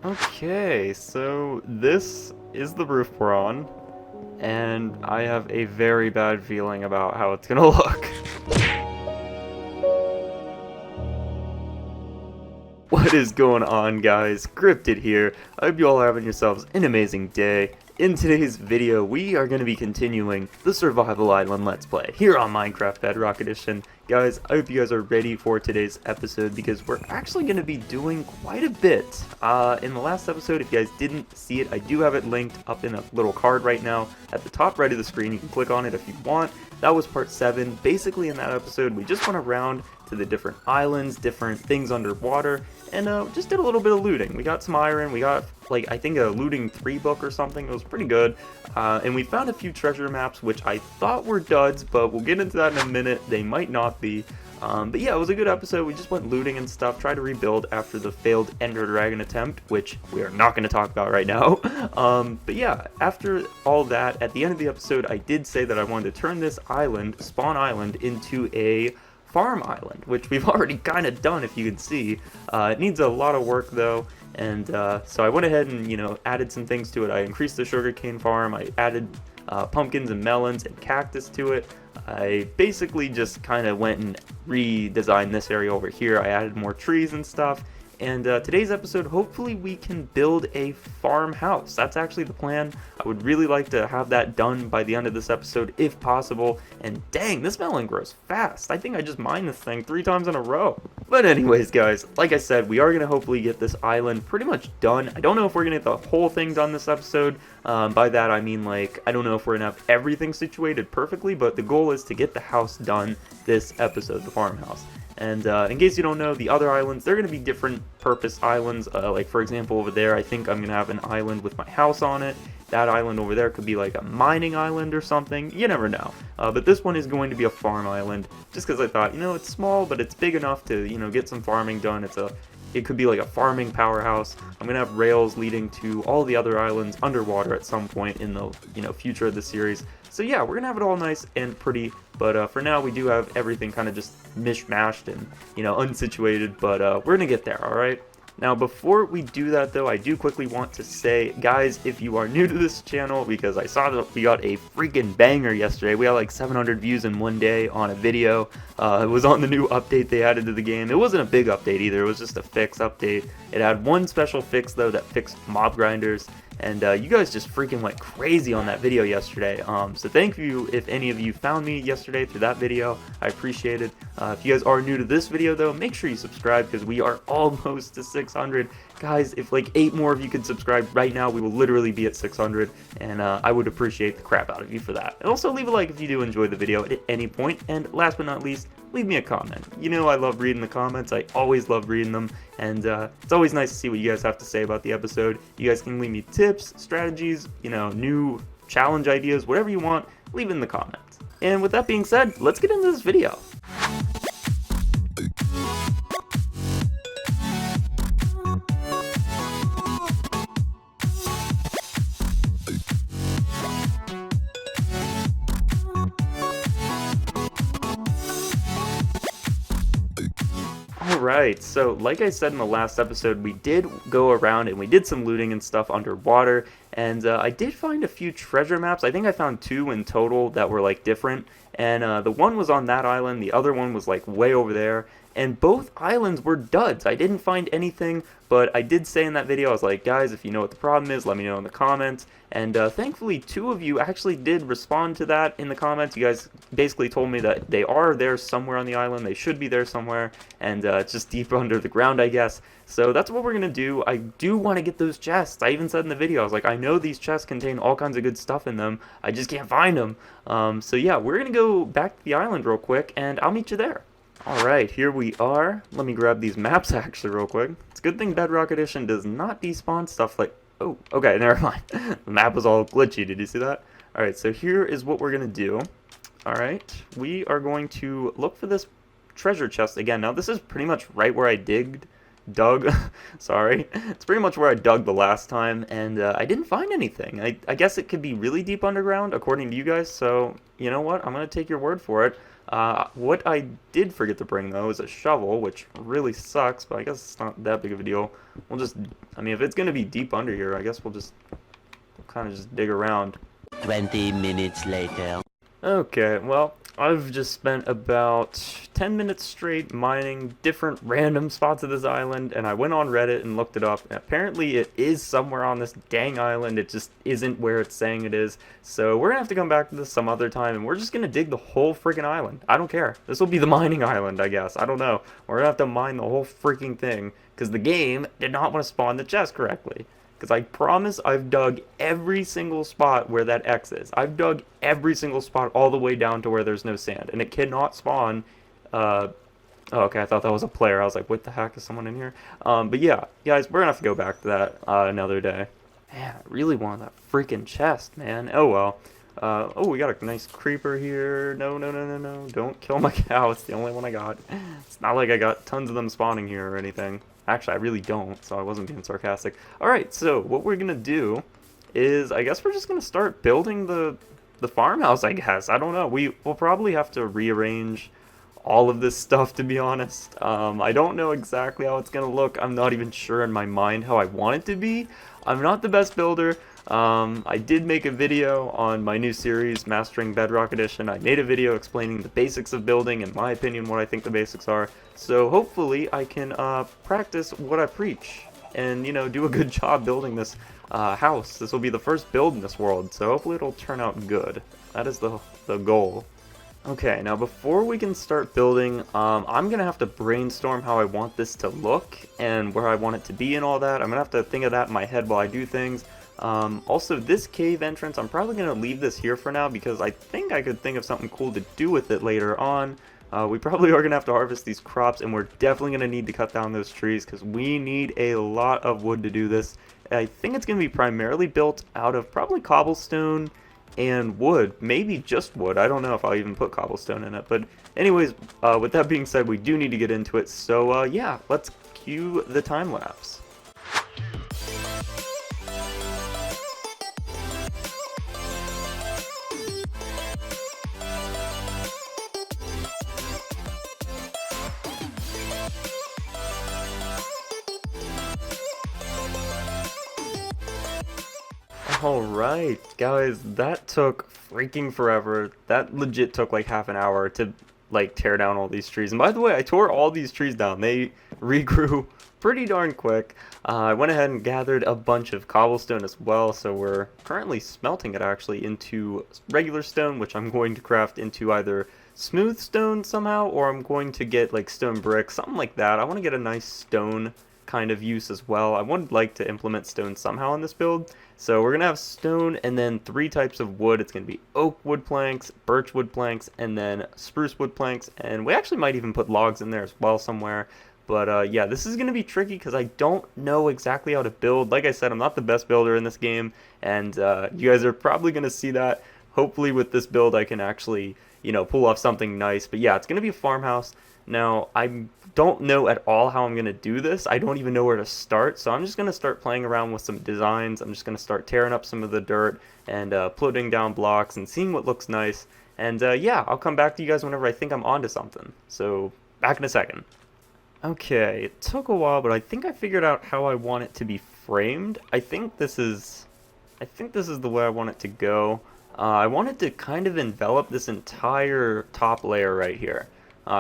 Okay, so this is the roof we're on, and I have a very bad feeling about how it's gonna look. What is going on, guys? Cryptid here. I hope you all are having yourselves an amazing day. In today's video, we are going to be continuing the Survival Island Let's Play here on Minecraft Bedrock Edition. Guys, I hope you guys are ready for today's episode because we're actually going to be doing quite a bit. In the last episode, if you guys didn't see it, I do have it linked up in a little card right now at the top right of the screen. You can click on it if you want. That was part 7. Basically, in that episode, we just went around to the different islands, different things underwater, and just did a little bit of looting. We got some iron, we got, like, I think a looting 3 book or something. It was pretty good, and we found a few treasure maps, which I thought were duds, but we'll get into that in a minute. They might not be. But yeah, it was a good episode. We just went looting and stuff, tried to rebuild after the failed Ender Dragon attempt, which we are not going to talk about right now. But yeah, after all that, at the end of the episode, I did say that I wanted to turn this island, Spawn Island, into a farm island, which we've already kind of done, if you can see. It needs a lot of work though, and so I went ahead and, you know, added some things to it. I increased the sugarcane farm, I added pumpkins and melons and cactus to it. I basically just kind of went and redesigned this area over here. I added more trees and stuff. And today's episode, hopefully we can build a farmhouse. That's actually the plan. I would really like to have that done by the end of this episode, if possible. And dang, this melon grows fast. I think I just mined this thing 3 times in a row. But anyways, guys, like I said, we are going to hopefully get this island pretty much done. I don't know if we're going to get the whole thing done this episode. By that, I mean, like, I don't know if we're going to have everything situated perfectly, but the goal is to get the house done this episode, the farmhouse. And in case you don't know, the other islands, they're going to be different purpose islands. Like, for example, over there, I think I'm going to have an island with my house on it. That island over there could be like a mining island or something. You never know. But this one is going to be a farm island, just because I thought, you know, it's small, but it's big enough to, you know, get some farming done. It could be like a farming powerhouse. I'm gonna have rails leading to all the other islands underwater at some point in the, you know, future of the series. So yeah, we're gonna have it all nice and pretty, but for now we do have everything kind of just mishmashed and, you know, unsituated, but we're gonna get there, alright? Now, before we do that, though, I do quickly want to say, guys, if you are new to this channel, because I saw that we got a freaking banger yesterday. We had like 700 views in one day on a video. It was on the new update they added to the game. It wasn't a big update either. It was just a fix update. It had one special fix, though, that fixed mob grinders. And you guys just freaking went crazy on that video yesterday. So thank you if any of you found me yesterday through that video. I appreciate it. If you guys are new to this video, though, make sure you subscribe because we are almost to 600. Guys, if like 8 more of you could subscribe right now, we will literally be at 600. And I would appreciate the crap out of you for that. And also leave a like if you do enjoy the video at any point. And last but not least, leave me a comment. You know I love reading the comments. I always love reading them. And it's always nice to see what you guys have to say about the episode. You guys can leave me tips, strategies, you know, new challenge ideas, whatever you want, leave it in the comments. And with that being said, let's get into this video. Alright, so like I said in the last episode, we did go around and we did some looting and stuff underwater, and I did find a few treasure maps. I think I found 2 in total that were like different, and the one was on that island, the other one was like way over there, and both islands were duds. I didn't find anything, but I did say in that video, I was like, guys, if you know what the problem is, let me know in the comments. And thankfully, 2 of you actually did respond to that in the comments. You guys basically told me that they are there somewhere on the island. They should be there somewhere, and it's just deep under the ground, I guess. So that's what we're going to do. I do want to get those chests. I even said in the video, I was like, I know these chests contain all kinds of good stuff in them. I just can't find them. So yeah, we're going to go back to the island real quick, and I'll meet you there. Alright, here we are. Let me grab these maps actually real quick. It's a good thing Bedrock Edition does not despawn stuff like... Oh, okay, never mind. The map was all glitchy, did you see that? Alright, so here is what we're going to do. Alright, we are going to look for this treasure chest again. Now, this is pretty much right where I dug, sorry. It's pretty much where I dug the last time, and I didn't find anything. I guess it could be really deep underground, according to you guys, so you know what? I'm going to take your word for it. What I did forget to bring though is a shovel, which really sucks, but I guess it's not that big of a deal. We'll just, I mean, if it's gonna be deep under here, I guess we'll kind of just dig around. 20 minutes later. Okay, well, I've just spent about 10 minutes straight mining different random spots of this island, and I went on Reddit and looked it up, and apparently it is somewhere on this dang island. It just isn't where it's saying it is, so we're gonna have to come back to this some other time, and we're just gonna dig the whole freaking island. I don't care. This will be the mining island, I guess. I don't know. We're gonna have to mine the whole freaking thing, because the game did not want to spawn the chest correctly. Because I promise I've dug every single spot where that X is. I've dug every single spot all the way down to where there's no sand. And it cannot spawn. Oh, okay, I thought that was a player. I was like, what the heck, is someone in here? But yeah, guys, we're going to have to go back to that another day. Man, I really wanted that freaking chest, man. Oh, well. Oh, we got a nice creeper here. No, no, no, no, no. Don't kill my cow. It's the only one I got. It's not like I got tons of them spawning here or anything. Actually, I really don't, so I wasn't being sarcastic. Alright, so what we're going to do is, I guess we're just going to start building the farmhouse, I guess. I don't know. We'll probably have to rearrange all of this stuff, to be honest. I don't know exactly how it's going to look. I'm not even sure in my mind how I want it to be. I'm not the best builder. I did make a video on my new series, Mastering Bedrock Edition. I made a video explaining the basics of building, in my opinion, what I think the basics are. So hopefully I can practice what I preach and, you know, do a good job building this house. This will be the first build in this world, so hopefully it'll turn out good. That is the goal. Okay, now before we can start building, I'm going to have to brainstorm how I want this to look and where I want it to be and all that. I'm going to have to think of that in my head while I do things. Also, this cave entrance, I'm probably going to leave this here for now because I think I could think of something cool to do with it later on. We probably are going to have to harvest these crops, and we're definitely going to need to cut down those trees because we need a lot of wood to do this. I think it's going to be primarily built out of probably cobblestone and wood, maybe just wood. I don't know if I'll even put cobblestone in it, but anyways, with that being said, we do need to get into it, so yeah, let's cue the time lapse. Alright, guys, that took freaking forever. That legit took like half an hour to like tear down all these trees. And by the way, I tore all these trees down. They regrew pretty darn quick. I went ahead and gathered a bunch of cobblestone as well, so we're currently smelting it actually into regular stone, which I'm going to craft into either smooth stone somehow, or I'm going to get like stone brick, something like that. I want to get a nice stone kind of use as well. I would like to implement stone somehow in this build. So we're going to have stone and then 3 types of wood. It's going to be oak wood planks, birch wood planks, and then spruce wood planks. And we actually might even put logs in there as well somewhere. But yeah, this is going to be tricky because I don't know exactly how to build. Like I said, I'm not the best builder in this game. And you guys are probably going to see that. Hopefully with this build I can actually, you know, pull off something nice. But yeah, it's going to be a farmhouse. Now, I don't know at all how I'm going to do this. I don't even know where to start, so I'm just going to start playing around with some designs. I'm just going to start tearing up some of the dirt and putting down blocks and seeing what looks nice. And yeah, I'll come back to you guys whenever I think I'm onto something. So, back in a second. Okay, it took a while, but I think I figured out how I want it to be framed. I think this is the way I want it to go. I want it to kind of envelop this entire top layer right here.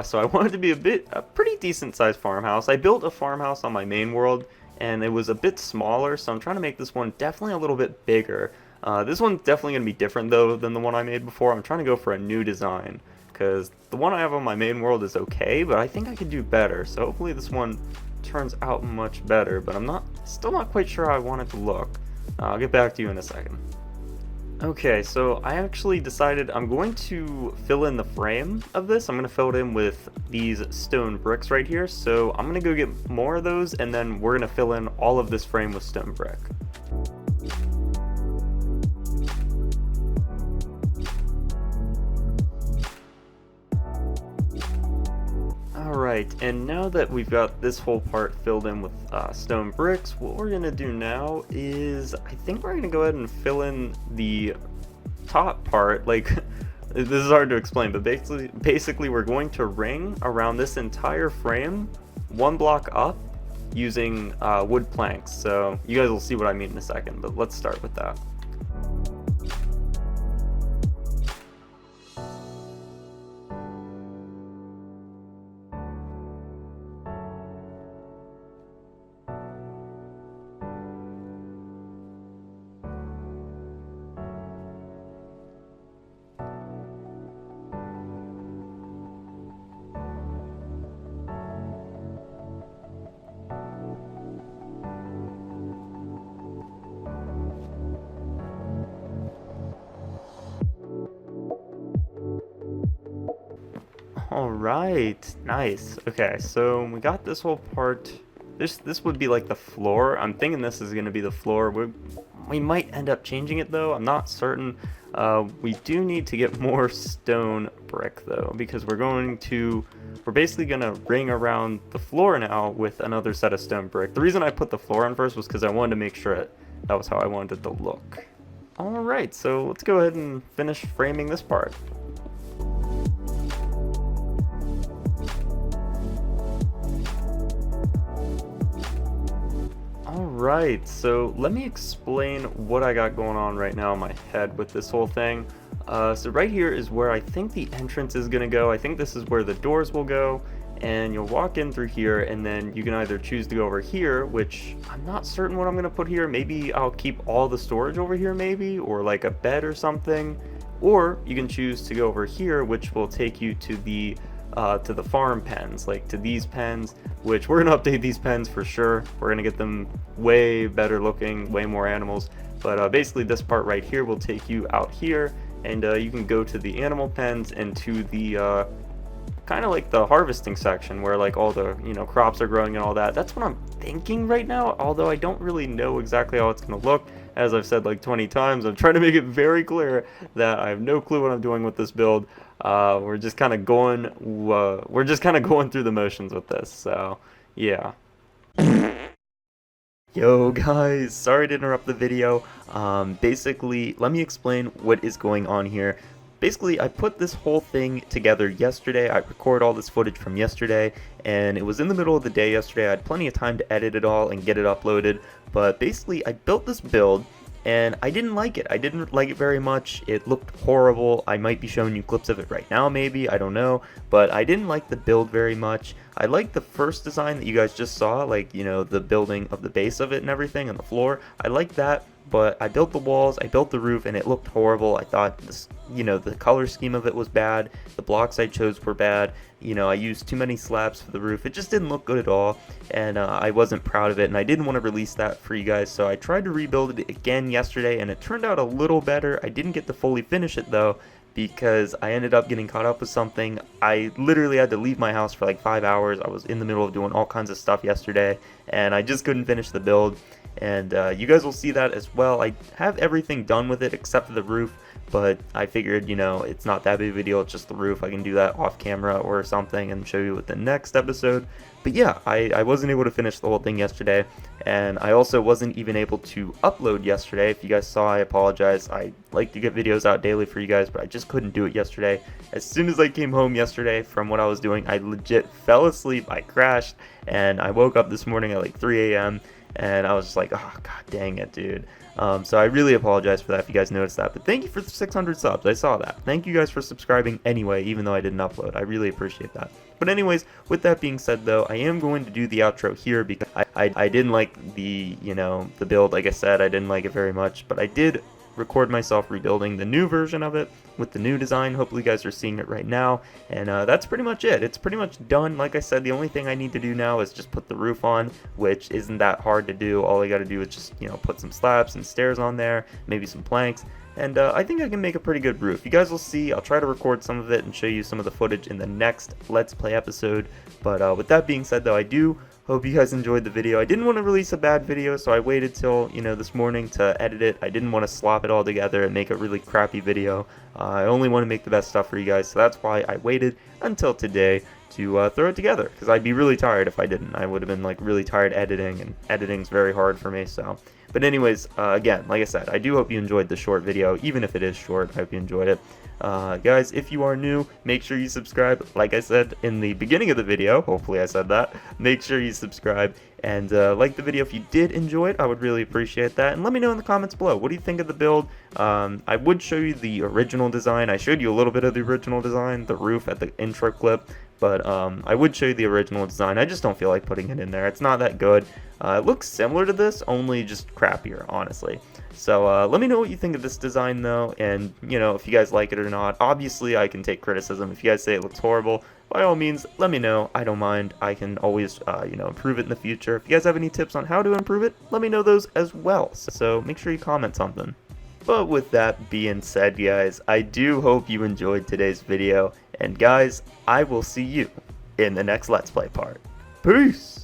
So I wanted to be a pretty decent sized farmhouse. I built a farmhouse on my main world, and it was a bit smaller, so I'm trying to make this one definitely a little bit bigger. This one's definitely going to be different, though, than the one I made before. I'm trying to go for a new design, because the one I have on my main world is okay, but I think I could do better, so hopefully this one turns out much better, but I'm still not quite sure how I want it to look. I'll get back to you in a second. Okay, so I actually decided I'm going to fill in the frame of this. I'm going to fill it in with these stone bricks right here. So I'm going to go get more of those, and then we're going to fill in all of this frame with stone brick. Alright, and now that we've got this whole part filled in with stone bricks, what we're going to do now is, I think we're going to go ahead and fill in the top part. Like, this is hard to explain, but basically we're going to ring around this entire frame 1 block up using wood planks. So you guys will see what I mean in a second, but let's start with that. Alright, nice. Okay, so we got this whole part. This would be like the floor. I'm thinking this is going to be the floor. We might end up changing it though. I'm not certain. We do need to get more stone brick though, because we're basically going to ring around the floor now with another set of stone brick. The reason I put the floor on first was because I wanted to make sure that was how I wanted it to look. Alright, so let's go ahead and finish framing this part. Alright, so let me explain what I got going on right now in my head with this whole thing. So right here is where I think the entrance is going to go. I think this is where the doors will go, and you'll walk in through here, and then you can either choose to go over here, which I'm not certain what I'm going to put here. Maybe I'll keep all the storage over here maybe, or like a bed or something. Or you can choose to go over here, which will take you to the farm pens, like to these pens, which we're going to update these pens for sure. We're going to get them way better looking, way more animals. But basically this part right here will take you out here, and you can go to the animal pens and to the kind of like the harvesting section where like all the crops are growing and all that. That's what I'm thinking right now, although I don't really know exactly how it's going to look. As I've said like 20 times, I'm trying to make it very clear that I have no clue what I'm doing with this build. We're just kind of going through the motions with this, so yeah. Yo guys, sorry to interrupt the video. Basically, let me explain what is going on here. Basically, I put this whole thing together yesterday. I recorded all this footage from yesterday, and it was in the middle of the day yesterday. I had plenty of time to edit it all and get it uploaded, but basically I built this build and I didn't like it. I didn't like it very much. It looked horrible. I might be showing you clips of it right now maybe, I don't know, but I didn't like the build very much. I liked the first design that you guys just saw, like, the building of the base of it and everything on the floor. I liked that, but I built the walls, I built the roof, and it looked horrible. I thought this, the color scheme of it was bad. The blocks I chose were bad. I used too many slabs for the roof. It just didn't look good at all, and I wasn't proud of it, and I didn't want to release that for you guys, so I tried to rebuild it again yesterday, and it turned out a little better. I didn't get to fully finish it though, because I ended up getting caught up with something. I literally had to leave my house for like 5 hours. I was in the middle of doing all kinds of stuff yesterday, and I just couldn't finish the build. And you guys will see that as well. I have everything done with it except for the roof, but I figured, it's not that big of a deal. It's just the roof. I can do that off camera or something and show you with the next episode. But yeah, I wasn't able to finish the whole thing yesterday, and I also wasn't even able to upload yesterday. If you guys saw, I apologize. I like to get videos out daily for you guys, but I just couldn't do it yesterday. As soon as I came home yesterday from what I was doing, I legit fell asleep. I crashed, and I woke up this morning at like 3 a.m. and I was just like, oh god dang it, dude. So I really apologize for that if you guys noticed that, but thank you for the 600 subs. I saw that. Thank you guys for subscribing anyway, even though I didn't upload. I really appreciate that. But anyways, with that being said though, I am going to do the outro here because I didn't like the the build. Like I said, I didn't like it very much, but I did record myself rebuilding the new version of it with the new design. Hopefully you guys are seeing it right now, and that's pretty much it. It's pretty much done. Like I said, the only thing I need to do now is just put the roof on, which isn't that hard to do. All I got to do is just put some slabs and stairs on there, maybe some planks, and I think I can make a pretty good roof. You guys will see. I'll try to record some of it and show you some of the footage in the next Let's Play episode. But with that being said though, I do hope you guys enjoyed the video. I didn't want to release a bad video, so I waited till, this morning to edit it. I didn't want to slop it all together and make a really crappy video. I only want to make the best stuff for you guys, so that's why I waited until today to throw it together, because I'd be really tired if I didn't. I would have been like really tired editing, and editing's very hard for me. So, but anyways, again, like I said, I do hope you enjoyed the short video, even if it is short. I hope you enjoyed it. Guys, if you are new, make sure you subscribe. Like I said in the beginning of the video, hopefully I said that, make sure you subscribe and like the video if you did enjoy it. I would really appreciate that, and let me know in the comments below, what do you think of the build? I would show you the original design. I showed you a little bit of the original design, the roof at the intro clip, but I would show you the original design. I just don't feel like putting it in there. It's not that good. It looks similar to this, only just crappier, honestly. So let me know what you think of this design though, and you know, if you guys like it or not. Obviously I can take criticism. If you guys say it looks horrible, by all means let me know. I don't mind. I can always you know, improve it in the future. If you guys have any tips on how to improve it, let me know those as well, so make sure you comment something. But with that being said, guys, I do hope you enjoyed today's video, and guys, I will see you in the next Let's Play part. Peace!